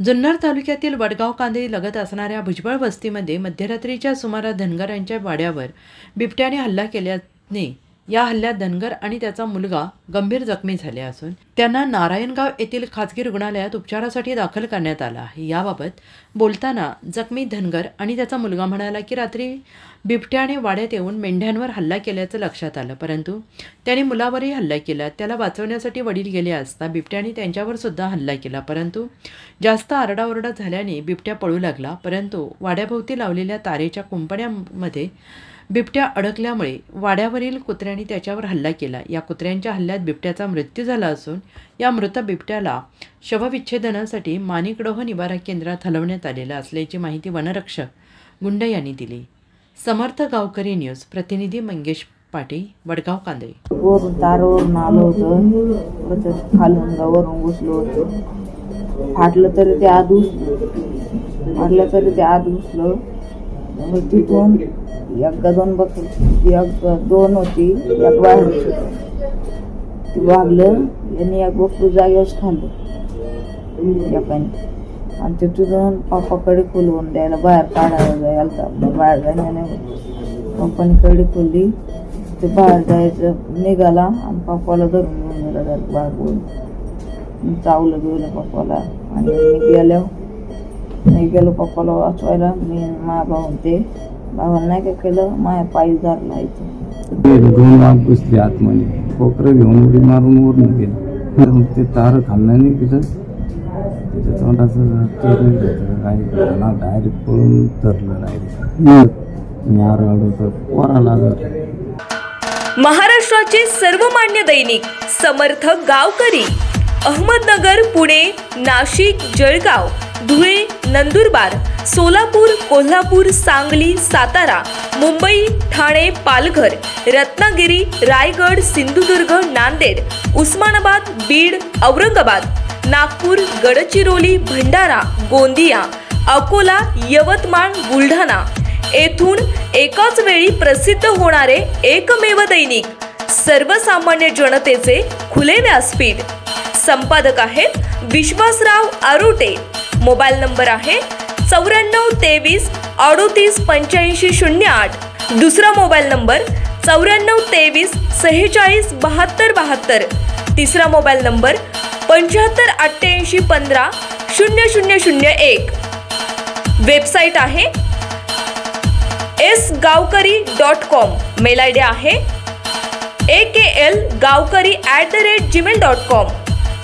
जुन्नर तालुक्यातील वडगाव कांदळी लगत असणाऱ्या भुजबळ वस्तीमध्ये मध्यरात्रीच्या सुमारास धनगरांच्या वाड्यावर बिबट्याने हल्ला केल्याने या हल्ल्यात धनगर आणि त्याचा मुलगा गंभीर जखमी झाले असून त्यांना नारायणगाव येथील खासगी रुग्णालयात उपचारासाठी दाखल करण्यात आला आहे। याबाबत बोलताना जखमी धनगर आणि त्याचा मुलगा म्हणाला की रात्री बिबट्याने वाड्यात येऊन मेंढ्यांवर हल्ला केल्याचं लक्षात आलं, परंतु त्याने मुलावरही हल्ला केला। त्याला वाचवण्यासाठी वडील गेले असता बिबट्याने त्यांच्यावर सुद्धा हल्ला केला, परंतु जास्त आरडाओरडा झाल्याने बिबट्या पळू लागला। परंतु वाड्याभोवती लावलेल्या तारेच्या कुंपण्यामध्ये बिबट्या अडकल्यामुळे वाड्यावरील कुत्र्यांनी त्याच्यावर हल्ला केला। या कुत्र्यांच्या हल्ल्यात बिबट्याचा मृत्यू झाला असून या मृत बिबट्याला शवविच्छेदनासाठी माणिकडोह निवारा केंद्रात हलवण्यात आलेलं असल्याची माहिती वनरक्षक गुंड यांनी दिली। समर्थ गावकरी न्यूज प्रतिनिधी मंगेश पाटील, वडगाव कांदळी। वरून तारवरून आलं होतं, खालून वरून घुसलो होतं, फाटलं तरी ते आत घुसलं। मग तिथून एकदा दोन होती, एक बाहेर ती वागलं यांनी एक बकरू जागेवरच खाल्लं एकाने, आणि तिथून पप्पाकडे खुलवून द्यायला बाहेर काढायला जायला बाहेर जायला नाही, पप्पाने खोलली ते बाहेर जायचं निघाला आणि पप्पाला धरून घेऊन गेला बाहेर बोलून चावलं गेलं पप्पाला। आणि मी गेलो पप्पाला वाचवायला, मी माझ्या भाऊ ते बाबा नाही काय केलं, माझ्या पायी धरला इथं 2 वाघ बसले आतमध्ये, कोकरं घेऊन उडी मारून वरून गेलं। ते तार खाल्ल्याने तिथं तोंडाचं काय डायरेक्ट पळून धरलं, डायरेक्ट मी आरडलो तर पोराला धरलं। महाराष्ट्राचे सर्वमान्य दैनिक समर्थ गावकरी, अहमदनगर, पुणे, नाशिक, जळगाव, धुळे, नंदुरबार, सोलापूर, कोल्हापूर, सांगली, सातारा, मुंबई, ठाणे, पालघर, रत्नागिरी, रायगड, सिंधुदुर्ग, नांदेड, उस्मानाबाद, बीड, औरंगाबाद, नागपूर, गडचिरोली, भंडारा, गोंदिया, अकोला, यवतमाळ, बुलढाणा येथून एकाच वेळी प्रसिद्ध होणारे एकमेव दैनिक, सर्वसामान्य जनतेचे खुले व्यासपीठ। संपादक आहेत विश्वासराव आरोटे। मोबाईल नंबर आहे 94 23 38 85 08। दुसरा मोबाईल नंबर 94 23 46 72 72। तिसरा मोबाईल नंबर 75 88 15 0001। वेबसाईट आहे sgavkari.com। मेल आयडी आहे aklgavkari@gmail.com।